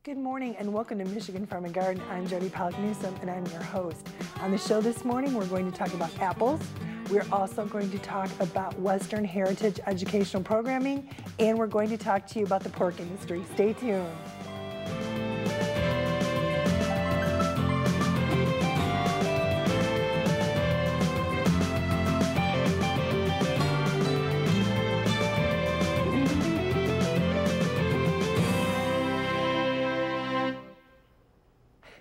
Good morning and welcome to Michigan Farm and Garden. I'm Jody Pollock-Newsome and I'm your host. On the show this morning, we're going to talk about apples. We're also going to talk about Western Heritage educational programming, and we're going to talk to you about the pork industry. Stay tuned.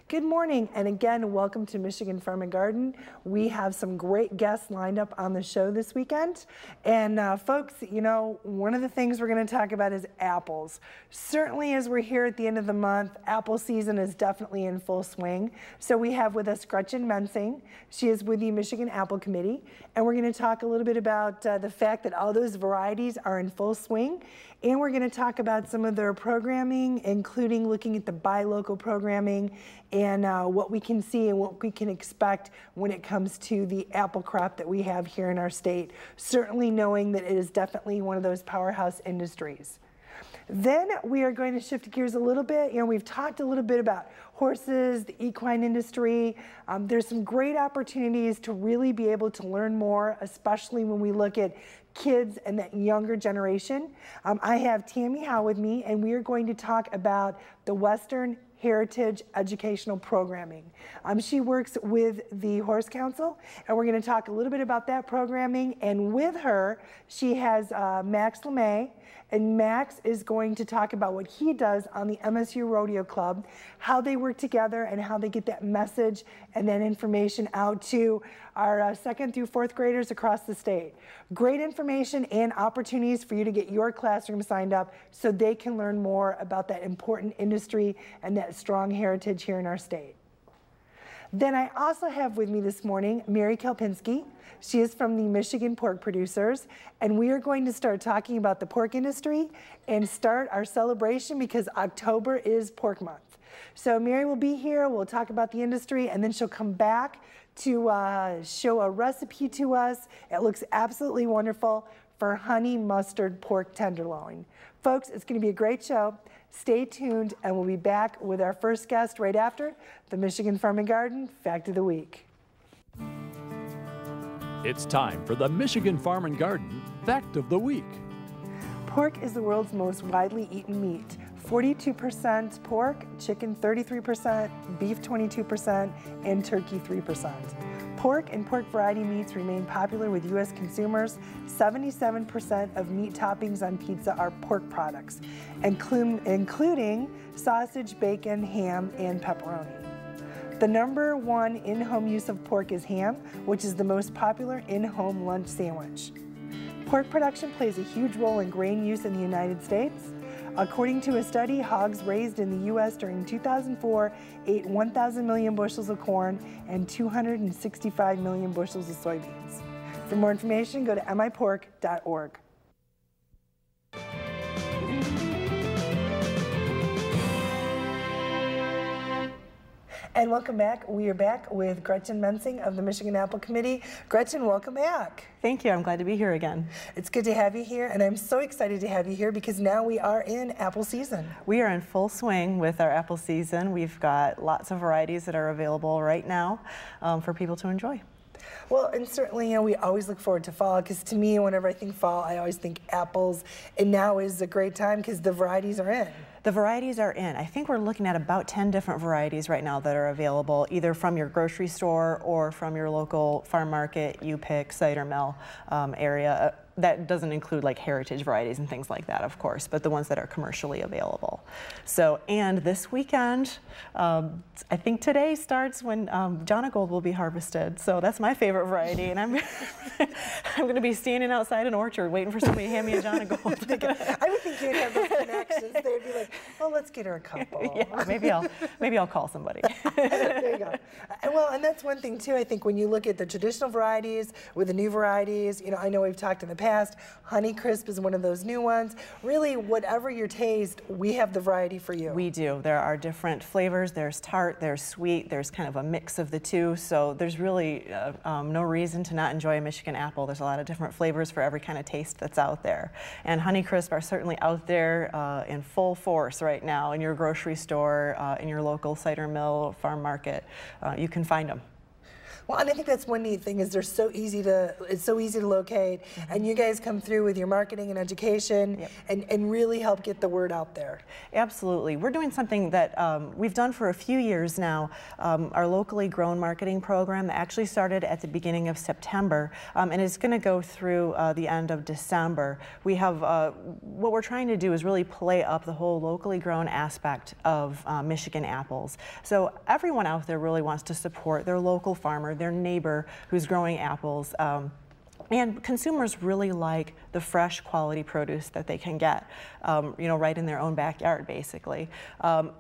Good morning, and again, welcome to Michigan Farm and Garden. We have some great guests lined up on the show this weekend. And folks, you know, one of the things we're going to talk about is apples. Certainly as we're here at the end of the month, apple season is definitely in full swing. So we have with us Gretchen Mensing. She is with the Michigan Apple Committee. And we're going to talk a little bit about the fact that all those varieties are in full swing. And we're going to talk about some of their programming, including looking at the buy local programming and what we can see and what we can expect when it comes to the apple crop that we have here in our state, certainly knowing that it is definitely one of those powerhouse industries. Then we are going to shift gears a little bit. You know, we've talked a little bit about horses, the equine industry. There's some great opportunities to really be able to learn more, especially when we look at kids and that younger generation. I have Tammy Howe with me, and we are going to talk about the Western Heritage educational programming. She works with the Horse Council, and we're going to talk a little bit about that programming. And with her, she has Max LeMay, and Max is going to talk about what he does on the MSU Rodeo Club, how they work together and how they get that message and that information out to our second through fourth graders across the state. Great information and opportunities for you to get your classroom signed up so they can learn more about that important industry and that strong heritage here in our state. Then I also have with me this morning Mary Kalpinski. She is from the Michigan Pork Producers, and we are going to start talking about the pork industry and start our celebration because October is Pork Month. So Mary will be here, we'll talk about the industry, and then she'll come back to show a recipe to us. It looks absolutely wonderful for honey mustard pork tenderloin. Folks, it's going to be a great show. Stay tuned, and we'll be back with our first guest right after the Michigan Farm and Garden Fact of the Week. It's time for the Michigan Farm and Garden Fact of the Week. Pork is the world's most widely eaten meat. 42% pork, chicken 33%, beef 22%, and turkey 3%. Pork and pork variety meats remain popular with U.S. consumers. 77% of meat toppings on pizza are pork products, including sausage, bacon, ham, and pepperoni. The #1 in-home use of pork is ham, which is the most popular in-home lunch sandwich. Pork production plays a huge role in grain use in the United States. According to a study, hogs raised in the U.S. during 2004 ate 1,000 million bushels of corn and 265 million bushels of soybeans. For more information, go to mipork.org. And welcome back. We are back with Gretchen Mensing of the Michigan Apple Committee. Gretchen, welcome back. Thank you. I'm glad to be here again. It's good to have you here, and I'm so excited to have you here because now we are in apple season. We are in full swing with our apple season. We've got lots of varieties that are available right now for people to enjoy. Well, and certainly, you know, we always look forward to fall because to me, whenever I think fall, I always think apples, and now is a great time because the varieties are in. The varieties are in. I think we're looking at about 10 different varieties right now that are available either from your grocery store or from your local farm market, you-pick, cider mill area. That doesn't include like heritage varieties and things like that, of course, but the ones that are commercially available. So, and this weekend, I think today starts when Jonagold will be harvested. So that's my favorite variety, and I'm I'm going to be standing outside an orchard waiting for somebody to hand me a Jonagold. I would think you'd have those connections. They'd be like, well, let's get her a couple. Yeah, maybe I'll call somebody. There you go. And that's one thing too. I think when you look at the traditional varieties with the new varieties, you know, I know we've talked in the past past. Honeycrisp is one of those new ones. Really, whatever your taste, we have the variety for you. We do. There are different flavors. There's tart, there's sweet, there's kind of a mix of the two. So there's really no reason to not enjoy a Michigan apple. There's a lot of different flavors for every kind of taste that's out there. And Honeycrisp are certainly out there in full force right now in your grocery store, in your local cider mill, farm market. You can find them. Well, and I think that's one neat thing is it's so easy to locate, and you guys come through with your marketing and education and really help get the word out there. Absolutely. We're doing something that we've done for a few years now, our locally grown marketing program that actually started at the beginning of September and is going to go through the end of December. We have, what we're trying to do is really play up the whole locally grown aspect of Michigan apples. So everyone out there really wants to support their local farmer, their neighbor who's growing apples. And consumers really like the fresh quality produce that they can get, you know, right in their own backyard, basically.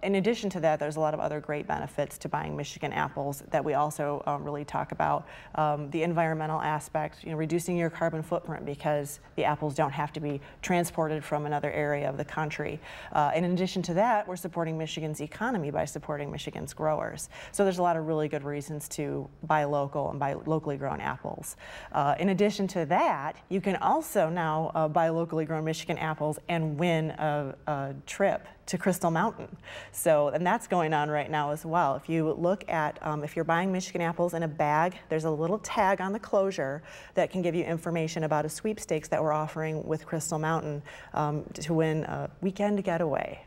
In addition to that, there's a lot of other great benefits to buying Michigan apples that we also really talk about. The environmental aspect, you know, reducing your carbon footprint because the apples don't have to be transported from another area of the country. In addition to that, we're supporting Michigan's economy by supporting Michigan's growers. So there's a lot of really good reasons to buy local and buy locally grown apples. In addition to that, you can also now buy locally grown Michigan apples and win a trip to Crystal Mountain. So, and that's going on right now as well. If you look at, if you're buying Michigan apples in a bag, there's a little tag on the closure that can give you information about a sweepstakes that we're offering with Crystal Mountain to win a weekend getaway.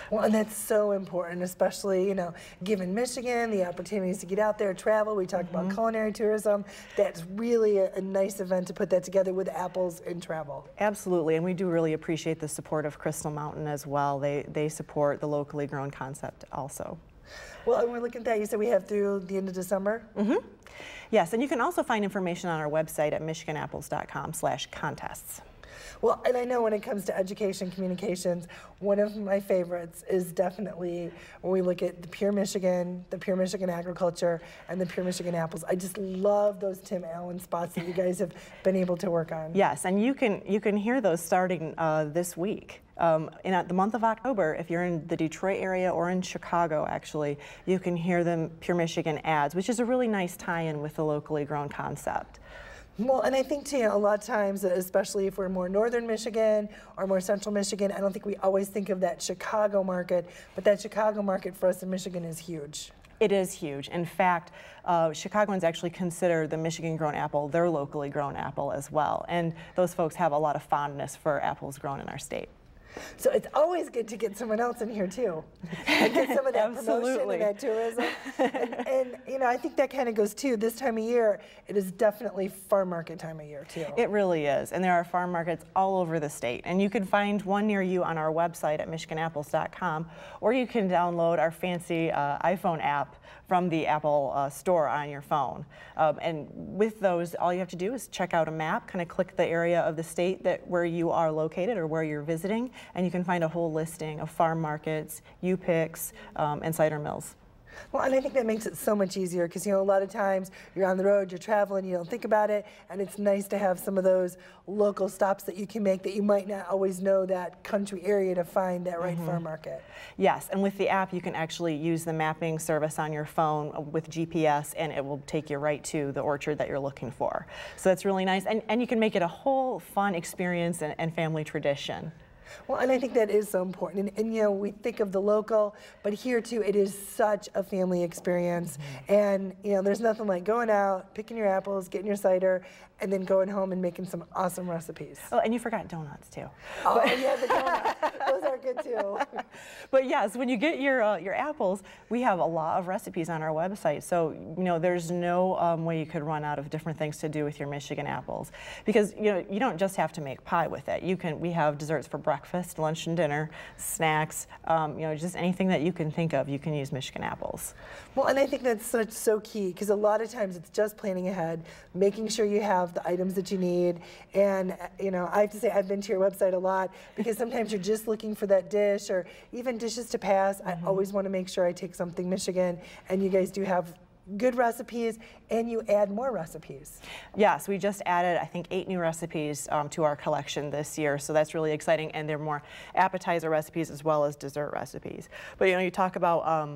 Well, and that's so important, especially, you know, given Michigan, the opportunities to get out there, travel. We talked about culinary tourism. That's really a nice event to put that together with apples and travel. Absolutely, and we do really appreciate the support of Crystal Mountain as well. They support the locally grown concept also. Well, and we're looking at that. You said we have through the end of December? Yes, and you can also find information on our website at michiganapples.com/contests. Well, and I know when it comes to education communications, one of my favorites is definitely when we look at the Pure Michigan agriculture, and the Pure Michigan apples. I just love those Tim Allen spots that you guys have been able to work on. Yes, and you can hear those starting this week. In the month of October, if you're in the Detroit area or in Chicago, actually, you can hear them Pure Michigan ads, which is a really nice tie-in with the locally grown concept. Well, and I think too, a lot of times, especially if we're more northern Michigan or more central Michigan, I don't think we always think of that Chicago market, but that Chicago market for us in Michigan is huge. It is huge. In fact, Chicagoans actually consider the Michigan-grown apple their locally grown apple as well, and those folks have a lot of fondness for apples grown in our state. So it's always good to get someone else in here too, and get some of that promotion and that tourism. And you know, I think that kind of goes too. This time of year, it is definitely farm market time of year too. It really is, and there are farm markets all over the state, and you can find one near you on our website at michiganapples.com, or you can download our fancy iPhone app from the Apple store on your phone. And with those, all you have to do is check out a map, kind of click the area of the state where you are located or where you're visiting, and you can find a whole listing of farm markets, U-picks, and cider mills. Well, and I think that makes it so much easier because, you know, a lot of times you're on the road, you're traveling, you don't think about it, and it's nice to have some of those local stops that you can make that you might not always know that country area to find that right farm market. Yes, and with the app you can actually use the mapping service on your phone with GPS, and it will take you right to the orchard that you're looking for. So that's really nice, and you can make it a whole fun experience and family tradition. Well, and I think that is so important. And you know, we think of the local, but here too, it is such a family experience. And you know, there's nothing like going out, picking your apples, getting your cider, and then going home and making some awesome recipes. Oh, and you forgot donuts too. Oh, yeah, the donuts. Those are good too. But yes, when you get your apples, we have a lot of recipes on our website. So, you know, there's no way you could run out of different things to do with your Michigan apples. Because, you know, you don't just have to make pie with it. We have desserts for breakfast, lunch, and dinner, snacks, you know, just anything that you can think of, you can use Michigan apples. Well, and I think that's so key, because a lot of times it's just planning ahead, making sure you have the items that you need. And, you know, I have to say I've been to your website a lot, because sometimes you're just looking for that dish or even dishes to pass. I always want to make sure I take something Michigan, and you guys do have good recipes, and you add more recipes. Yes, we just added, I think, 8 new recipes to our collection this year, so that's really exciting, and they're more appetizer recipes as well as dessert recipes. But you know, you talk about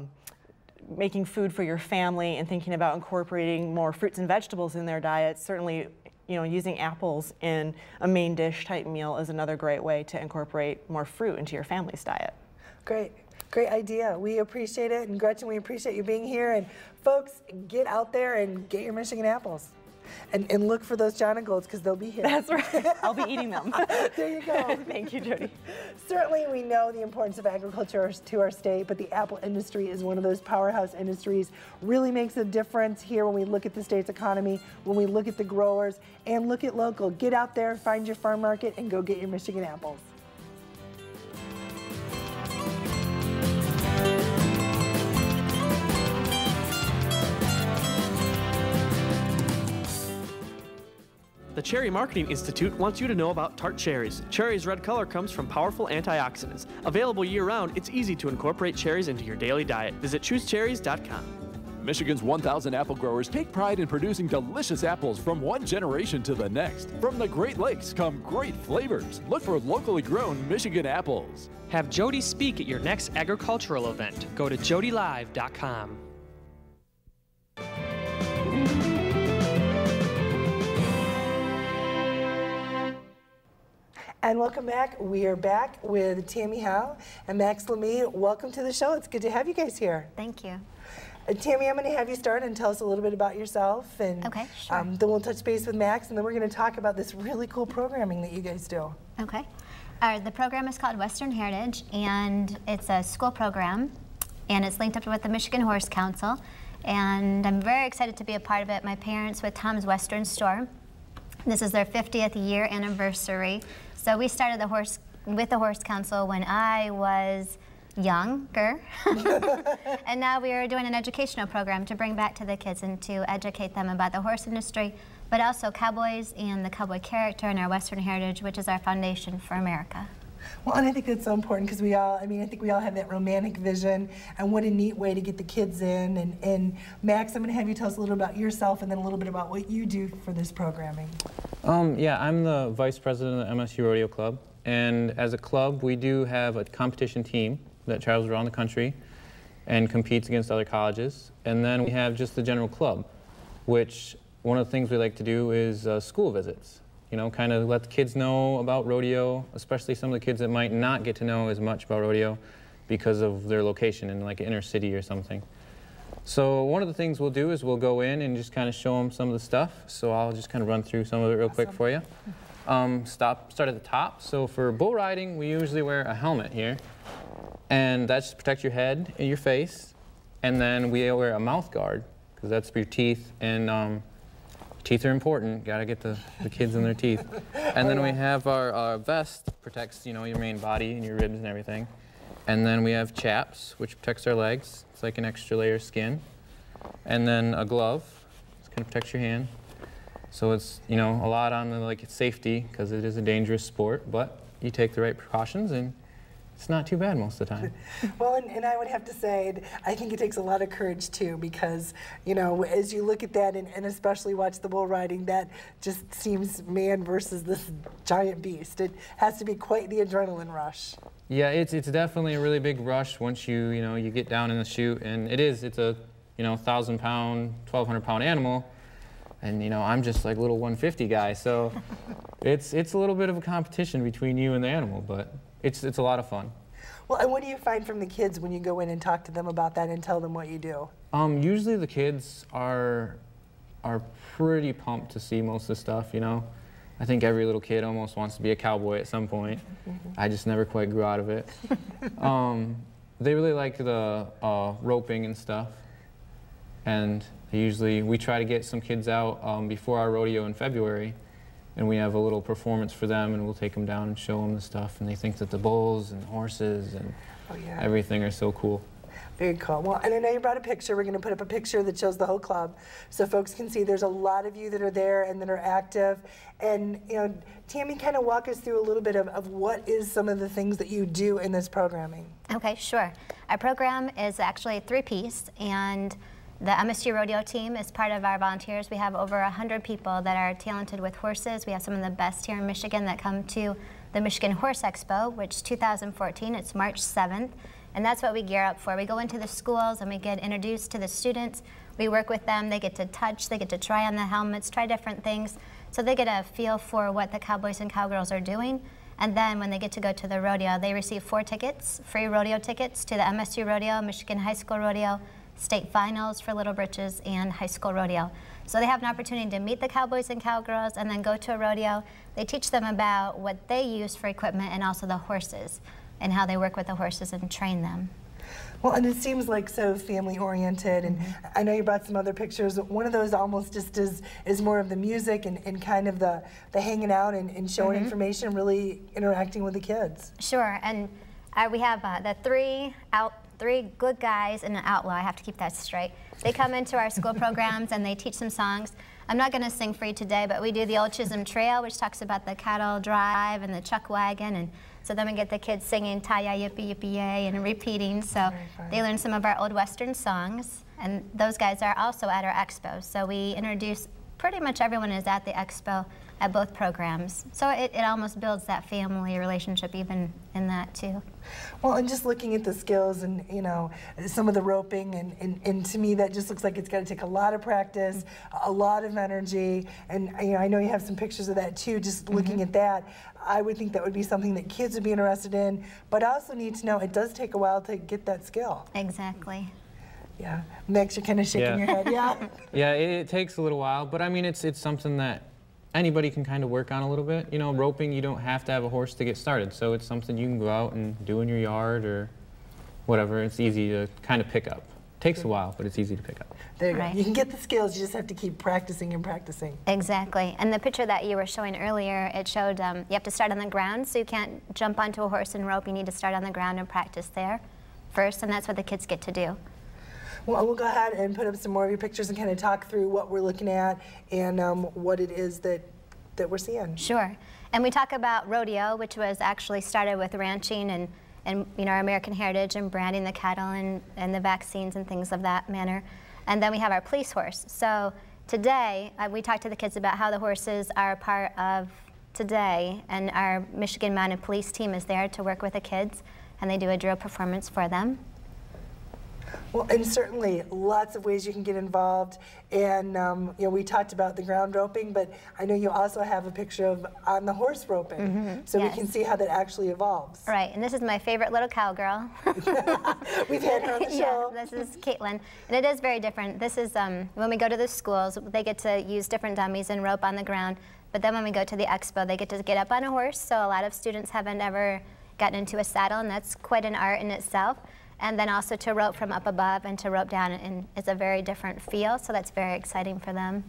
making food for your family and thinking about incorporating more fruits and vegetables in their diet. Certainly, you know, using apples in a main dish type meal is another great way to incorporate more fruit into your family's diet. Great. Great idea. We appreciate it. And Gretchen, we appreciate you being here. And folks, get out there and get your Michigan apples. And look for those John and Golds because they'll be here. That's right. I'll be eating them. There you go. Thank you, Jody. Certainly we know the importance of agriculture to our state, but the apple industry is one of those powerhouse industries. Really makes a difference here when we look at the state's economy, when we look at the growers, and look at local. Get out there, find your farm market, and go get your Michigan apples. The Cherry Marketing Institute wants you to know about tart cherries. Cherry's red color comes from powerful antioxidants. Available year-round, it's easy to incorporate cherries into your daily diet. Visit choosecherries.com. Michigan's 1,000 apple growers take pride in producing delicious apples from one generation to the next. From the Great Lakes come great flavors. Look for locally grown Michigan apples. Have Jody speak at your next agricultural event. Go to jodylive.com. And welcome back. We are back with Tammy Howe and Max Lemie. Welcome to the show. It's good to have you guys here. Thank you. Tammy, I'm going to have you start and tell us a little bit about yourself. And okay, sure. Then we'll touch base with Max, and then we're going to talk about this really cool programming that you guys do. Okay. The program is called Western Heritage, and it's a school program, and it's linked up with the Michigan Horse Council. And I'm very excited to be a part of it. My parents with Tom's Western Store. This is their 50th year anniversary. So we started with the Horse Council when I was younger. And now we are doing an educational program to bring back to the kids and to educate them about the horse industry, but also cowboys and the cowboy character and our Western heritage, which is our foundation for America. Well, and I think that's so important because we all, I think we all have that romantic vision, and what a neat way to get the kids in. And Max, I'm going to have you tell us a little about yourself and then a little bit about what you do for this programming. Yeah, I'm the vice president of the MSU Rodeo Club, and as a club, we do have a competition team that travels around the country and competes against other colleges. And then we have just the general club, which one of the things we like to do is school visits. You know, kind of let the kids know about rodeo, especially some of the kids that might not get to know as much about rodeo because of their location in like an inner city or something. So one of the things we'll do is we'll go in and just kind of show them some of the stuff. So I'll just kind of run through some of it real quick for you. Start at the top. So for bull riding, we usually wear a helmet here. And that just protects your head and your face. And then we wear a mouth guard, because that's for your teeth. And teeth are important. Got to get the kids in their teeth. And then we have our vest, protects, you know, your main body and your ribs and everything. And then we have chaps, which protects our legs. It's like an extra layer of skin. And then a glove, it's going to protect your hand. So it's, you know, a lot on the like safety, because it is a dangerous sport. But you take the right precautions, and it's not too bad most of the time. Well, and I would have to say, I think it takes a lot of courage too, because, you know, as you look at that and especially watch the bull riding, that just seems man versus this giant beast. It has to be quite the adrenaline rush. Yeah, it's definitely a really big rush once you get down in the chute, and it's a 1,000-pound, 1,200-pound animal, and I'm just like a little 150 guy, so it's a little bit of a competition between you and the animal, but it's a lot of fun. Well, and what do you find from the kids when you go in and talk to them about that and tell them what you do? Usually the kids are pretty pumped to see most of the stuff, I think every little kid almost wants to be a cowboy at some point. I just never quite grew out of it. They really like the roping and stuff. And we try to get some kids out before our rodeo in February. And we have a little performance for them, and we'll take them down and show them the stuff. And they think that the bulls and the horses and everything are so cool. Very cool. Well, and I know you brought a picture. We're going to put up a picture that shows the whole club so folks can see there's a lot of you that are there and that are active. And, Tammy, kind of walk us through a little bit of what is some of the things that you do in this programming. Okay, sure. Our program is actually a three-piece, and The MSU Rodeo team is part of our volunteers. We have over 100 people that are talented with horses. We have some of the best here in Michigan that come to the Michigan Horse Expo, which 2014, it's March 7th. And that's what we gear up for. We go into the schools and we get introduced to the students. We work with them. They get to touch, they get to try on the helmets, try different things. So they get a feel for what the cowboys and cowgirls are doing. And then when they get to go to the rodeo, they receive 4 tickets, free rodeo tickets to the MSU Rodeo, Michigan High School Rodeo, state finals for Little Britches, and high school rodeo. So they have an opportunity to meet the cowboys and cowgirls and then go to a rodeo. They teach them about what they use for equipment and also the horses and how they work with the horses and train them. Well, and it seems like so family-oriented, and I know you brought some other pictures. One of those almost just is more of the music and kind of the hanging out and showing information, really interacting with the kids. Sure, and we have the three good guys and an outlaw. I have to keep that straight. They come into our school programs and they teach some songs. I'm not going to sing for you today, but we do the Old Chisholm Trail, which talks about the cattle drive and the chuck wagon, and so then we get the kids singing "Tie-yi yippee yippee yay" and repeating. So they learn some of our old Western songs, and those guys are also at our expo. So we introduce pretty much everyone is at the expo at both programs. So it almost builds that family relationship even in that too. Well, and just looking at the skills and, you know, some of the roping, and to me that just looks like it's got to take a lot of practice, a lot of energy, and you know, I know you have some pictures of that too. Just looking at that, I would think that would be something that kids would be interested in, but I also need to know it does take a while to get that skill. Exactly. Yeah. Max, you're kind of shaking your head. Yeah. Yeah, it takes a little while, but I mean, it's something that anybody can kind of work on a little bit. You know, roping, you don't have to have a horse to get started, so it's something you can go out and do in your yard or whatever. It's easy to kind of pick up. Takes a while, but it's easy to pick up. There you go. You can get the skills, you just have to keep practicing and practicing. Exactly. And the picture that you were showing earlier, it showed you have to start on the ground, so you can't jump onto a horse and rope. You need to start on the ground and practice there first, and that's what the kids get to do. Well, we'll go ahead and put up some more of your pictures and kind of talk through what we're looking at and what it is that we're seeing. Sure. And we talk about rodeo, which was actually started with ranching and you know, our American heritage and branding the cattle and the vaccines and things of that manner. And then we have our police horse. So today, we talked to the kids about how the horses are a part of today, and our Michigan Mounted Police team is there to work with the kids, and they do a drill performance for them. Well, and certainly lots of ways you can get involved, and you know, we talked about the ground roping, but I know you also have a picture of on the horse roping, so we can see how that actually evolves. Right, and this is my favorite little cowgirl. We've had her on the show. Yeah, this is Caitlin, and it is very different. This is when we go to the schools, they get to use different dummies and rope on the ground, but then when we go to the expo, they get to get up on a horse, so a lot of students haven't ever gotten into a saddle, and that's quite an art in itself. And then also to rope from up above and to rope down, and it's a very different feel, so that's very exciting for them.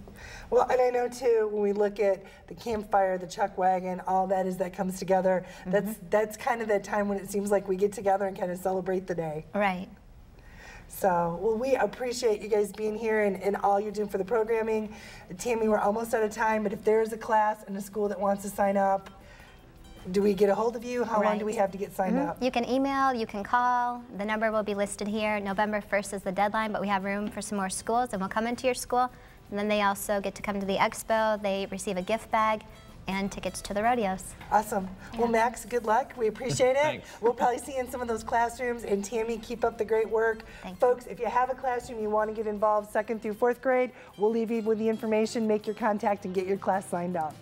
Well, and I know too, when we look at the campfire, the chuck wagon, all that comes together, that's kind of that time when it seems like we get together and kind of celebrate the day. Right. So, well, we appreciate you guys being here and all you're doing for the programming. Tammy, we're almost out of time, but if there is a class in a school that wants to sign up, do we get a hold of you? How long do we have to get signed up? You can email, you can call. The number will be listed here. November 1st is the deadline, but we have room for some more schools, and we'll come into your school. And then they also get to come to the expo. They receive a gift bag and tickets to the rodeos. Awesome. Yeah. Well, Max, good luck. We appreciate it. Thanks. We'll probably see you in some of those classrooms. And Tammy, keep up the great work. Folks, if you have a classroom you want to get involved 2nd through 4th grade, we'll leave you with the information, make your contact, and get your class signed up.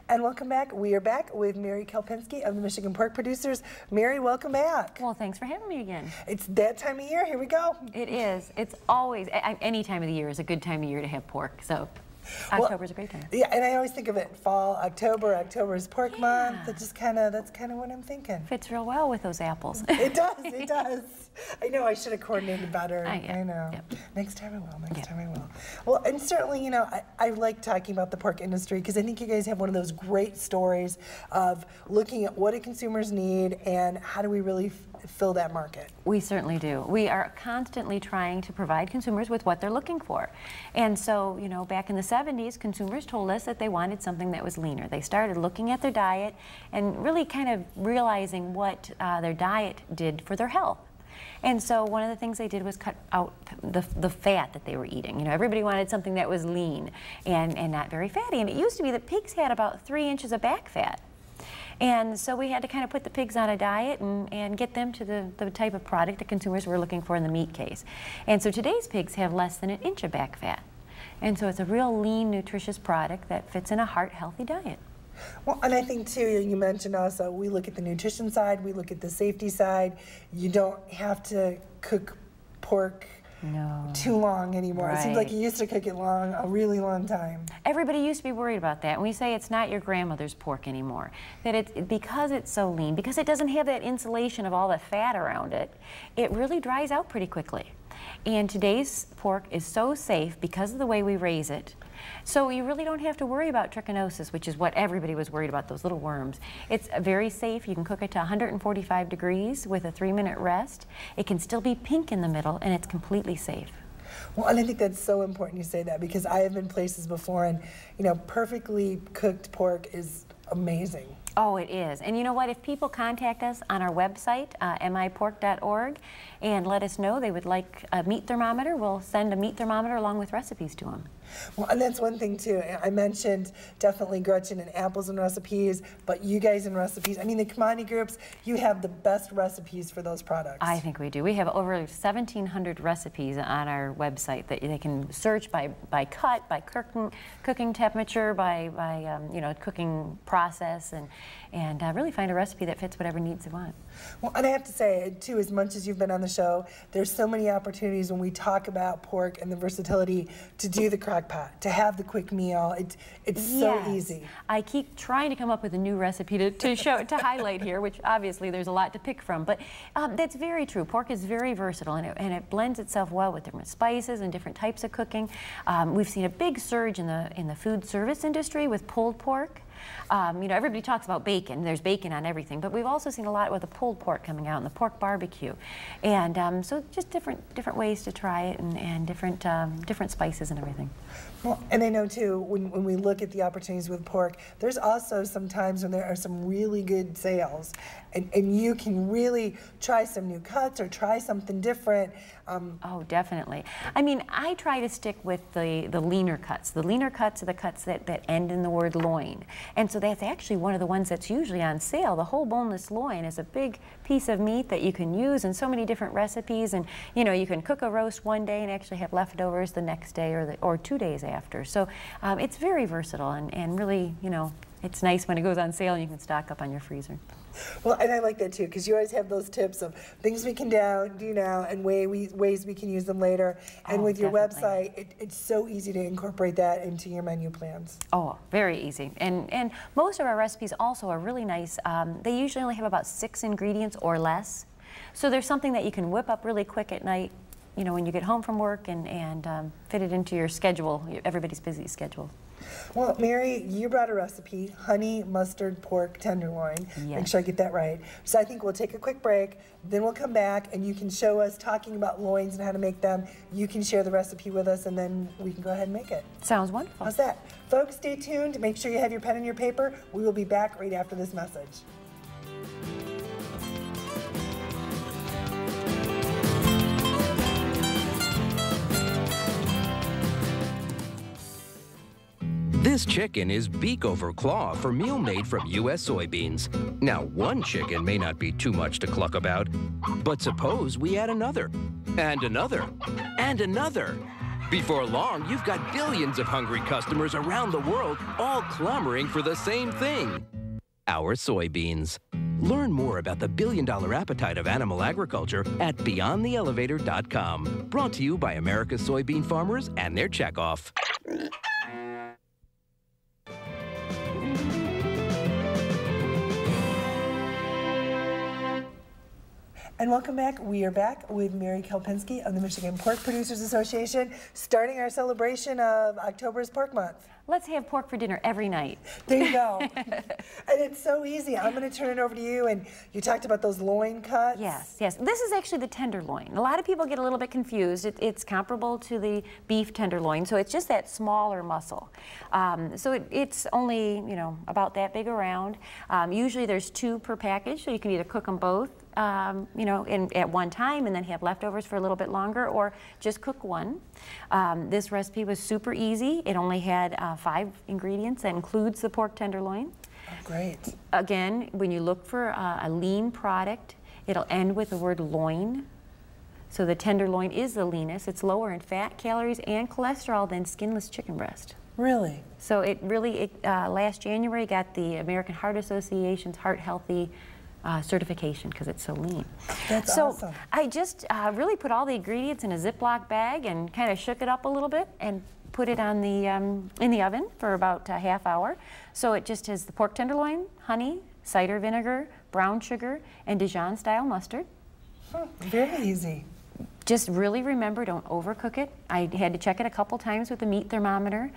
And welcome back. We are back with Mary Kelpinski of the Michigan Pork Producers. Mary, welcome back. Well, thanks for having me again. It's that time of year. Here we go. It is. It's always, any time of the year is a good time of year to have pork. So October's a great time. Yeah, and I always think of it fall, October. October is pork month. That's kind of what I'm thinking. Fits real well with those apples. It does. It does. I know I should have coordinated better. I know. Yep. Next time I will. Next time I will. Well, and certainly, you know, I like talking about the pork industry because I think you guys have one of those great stories of looking at what do consumers need and how do we really fill that market. We certainly do. We are constantly trying to provide consumers with what they're looking for. And so, you know, back in the 70s, consumers told us that they wanted something that was leaner. They started looking at their diet and really kind of realizing what their diet did for their health. And so one of the things they did was cut out the fat that they were eating. You know, everybody wanted something that was lean and not very fatty. And it used to be that pigs had about 3 inches of back fat. And so we had to kind of put the pigs on a diet and get them to the type of product that consumers were looking for in the meat case. And so today's pigs have less than 1 inch of back fat. And so it's a real lean, nutritious product that fits in a heart-healthy diet. Well, and I think too, you mentioned also, we look at the nutrition side, we look at the safety side. You don't have to cook pork too long anymore. Right. It seems like you used to cook it a really long time. Everybody used to be worried about that. And we say it's not your grandmother's pork anymore. That it's because it's so lean, because it doesn't have that insulation of all the fat around it, it really dries out pretty quickly. And today's pork is so safe because of the way we raise it. So you really don't have to worry about trichinosis, which is what everybody was worried about, those little worms. It's very safe. You can cook it to 145 degrees with a 3-minute rest. It can still be pink in the middle, and it's completely safe. Well, and I think that's so important you say that because I have been places before and, you know, perfectly cooked pork is amazing. Oh, it is. And you know what? If people contact us on our website, mipork.org, and let us know they would like a meat thermometer, we'll send a meat thermometer along with recipes to them. Well, and that's one thing too. I mentioned definitely Gretchen and apples and recipes, but you guys in recipes, I mean the commodity groups, you have the best recipes for those products. I think we do. We have over 1,700 recipes on our website that they can search by cut, by cooking temperature, by you know, cooking process, and really find a recipe that fits whatever needs they want. Well, and I have to say too, as much as you've been on the show, there's so many opportunities when we talk about pork and the versatility to do the crock pot, to have the quick meal. It's so easy. I keep trying to come up with a new recipe to highlight here, which obviously there's a lot to pick from, but that's very true. Pork is very versatile, and it blends itself well with different spices and different types of cooking. We've seen a big surge in the food service industry with pulled pork. You know, everybody talks about bacon. There's bacon on everything, but we've also seen a lot with the pulled pork coming out and the pork barbecue, and so just different ways to try it and different spices and everything. Well, and I know too, when we look at the opportunities with pork, there's also some times when there are some really good sales, and you can really try some new cuts or try something different. Oh, definitely. I mean, I try to stick with the leaner cuts. The leaner cuts are the cuts that end in the word loin. And so that's actually one of the ones that's usually on sale. The whole boneless loin is a big piece of meat that you can use in so many different recipes. And, you know, you can cook a roast one day and actually have leftovers the next day or 2 days after. So it's very versatile and really, you know, it's nice when it goes on sale and you can stock up on your freezer. Well, and I like that too, because you always have those tips of things we can do now and ways we can use them later. And with your website, it's so easy to incorporate that into your menu plans. Oh, very easy. And most of our recipes also are really nice. They usually only have about 6 ingredients or less. So there's something that you can whip up really quick at night, you know, when you get home from work and fit it into your schedule, everybody's busy schedule. Well, Mary, you brought a recipe, honey mustard pork tenderloin. Yes. Make sure I get that right. So I think we'll take a quick break, then we'll come back and you can show us talking about loins and how to make them. You can share the recipe with us and then we can go ahead and make it. Sounds wonderful. How's that? Folks, stay tuned. Make sure you have your pen and your paper. We will be back right after this message. This chicken is beak over claw for meal made from U.S. soybeans. Now, one chicken may not be too much to cluck about, but suppose we add another, and another, and another. Before long, you've got billions of hungry customers around the world all clamoring for the same thing: our soybeans. Learn more about the billion-dollar appetite of animal agriculture at BeyondTheElevator.com. Brought to you by America's soybean farmers and their checkoff. And welcome back. We are back with Mary Kelpinski of the Michigan Pork Producers Association, starting our celebration of October's Pork Month. Let's have pork for dinner every night. There you go. And it's so easy. I'm going to turn it over to you. And you talked about those loin cuts. Yes, yes. This is actually the tenderloin. A lot of people get a little bit confused. It's comparable to the beef tenderloin, so it's just that smaller muscle. So it's only, you know, about that big around. Usually there's 2 per package, so you can either cook them both, you know, at one time and then have leftovers for a little bit longer, or just cook one. This recipe was super easy. It only had 5 ingredients. That includes the pork tenderloin. Oh, great. Again, when you look for a lean product, it'll end with the word loin. So the tenderloin is the leanest. It's lower in fat, calories, and cholesterol than skinless chicken breast. Really? So it really, last January, got the American Heart Association's Heart Healthy certification because it's so lean. That's awesome. I just really put all the ingredients in a Ziploc bag and kind of shook it up a little bit and put it on the in the oven for about a half hour. So it just has the pork tenderloin, honey, cider vinegar, brown sugar, and Dijon-style mustard. Very easy. Just really remember, don't overcook it. I had to check it a couple times with the meat thermometer.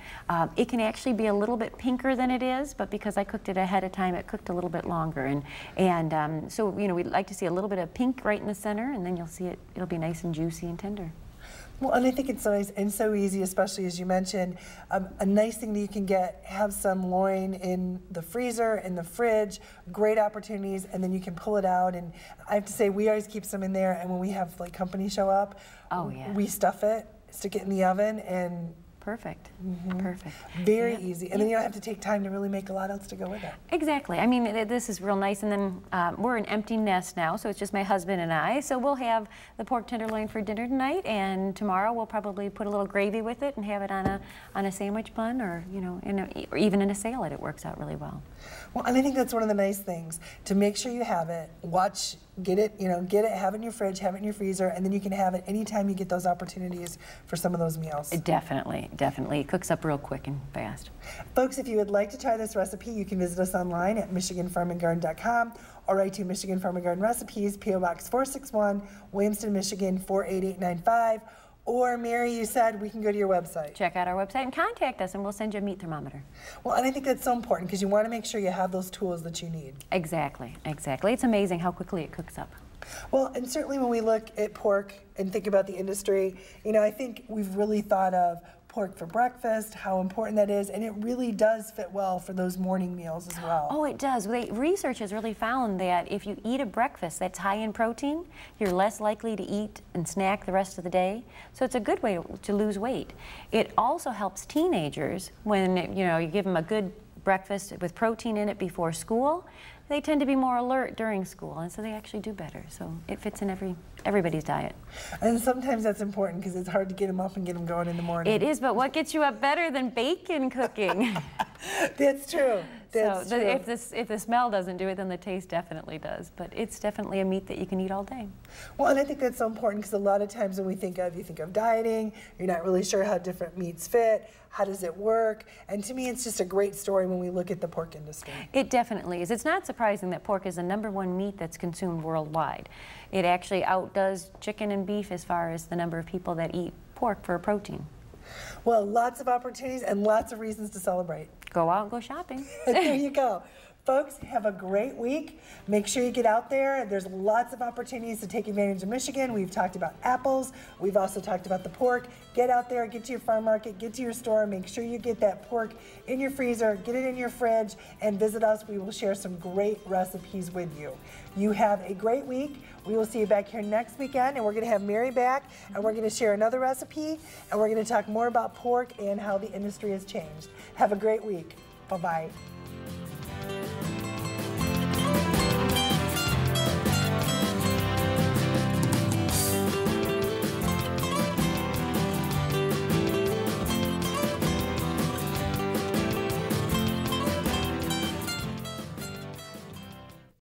It can actually be a little bit pinker than it is, but because I cooked it ahead of time, it cooked a little bit longer. And so, you know, we'd like to see a little bit of pink right in the center, and then you'll see it, it'll be nice and juicy and tender. Well, and I think it's so nice and so easy, especially as you mentioned. A nice thing that you can get, have some loin in the freezer, in the fridge, great opportunities, and then you can pull it out. And I have to say, we always keep some in there, and when we have like company show up, oh, yeah, we stuff it, stick it in the oven, and perfect. Perfect. Very easy. And then you don't have to take time to really make a lot else to go with it. Exactly. I mean, this is real nice. And then we're an empty nest now, so it's just my husband and I. So we'll have the pork tenderloin for dinner tonight, and tomorrow we'll probably put a little gravy with it and have it on a sandwich bun, or, you know, or even in a salad. It works out really well. Well, and I think that's one of the nice things, to make sure you have it, get it, have it in your fridge, have it in your freezer, and then you can have it anytime you get those opportunities for some of those meals. Definitely, definitely. It cooks up real quick and fast. Folks, if you would like to try this recipe, you can visit us online at MichiganFarmandGarden.com or write to Michigan Farm and Garden Recipes, P.O. Box 461, Williamston, Michigan 48895. Or, Mary, you said we can go to your website. Check out our website and contact us, and we'll send you a meat thermometer. Well, and I think that's so important because you want to make sure you have those tools that you need. Exactly, exactly. It's amazing how quickly it cooks up. Well, and certainly when we look at pork and think about the industry, you know, I think we've really thought of pork for breakfast, how important that is, and it really does fit well for those morning meals as well. Oh, it does. Research has really found that if you eat a breakfast that's high in protein, you're less likely to eat and snack the rest of the day. So it's a good way to lose weight. It also helps teenagers when, you know, you give them a good breakfast with protein in it before school. They tend to be more alert during school, and so they actually do better. So it fits in everybody's diet. And sometimes that's important because it's hard to get them up and get them going in the morning. It is, but what gets you up better than bacon cooking? That's true. That's true. If the smell doesn't do it, then the taste definitely does. But it's definitely a meat that you can eat all day. Well, and I think that's so important because a lot of times when you think of dieting, you're not really sure how different meats fit. How does it work? And to me, it's just a great story when we look at the pork industry. It definitely is. It's not surprising that pork is the #1 meat that's consumed worldwide. It actually outdoes chicken and beef as far as the number of people that eat pork for protein. Well, lots of opportunities and lots of reasons to celebrate. Go out and go shopping. There you go. Folks, have a great week. Make sure you get out there. There's lots of opportunities to take advantage of Michigan. We've talked about apples. We've also talked about the pork. Get out there, get to your farm market, get to your store. Make sure you get that pork in your freezer, get it in your fridge, and visit us. We will share some great recipes with you. You have a great week. We will see you back here next weekend, and we're going to have Mary back, and we're going to share another recipe, and we're going to talk more about pork and how the industry has changed. Have a great week. Bye-bye.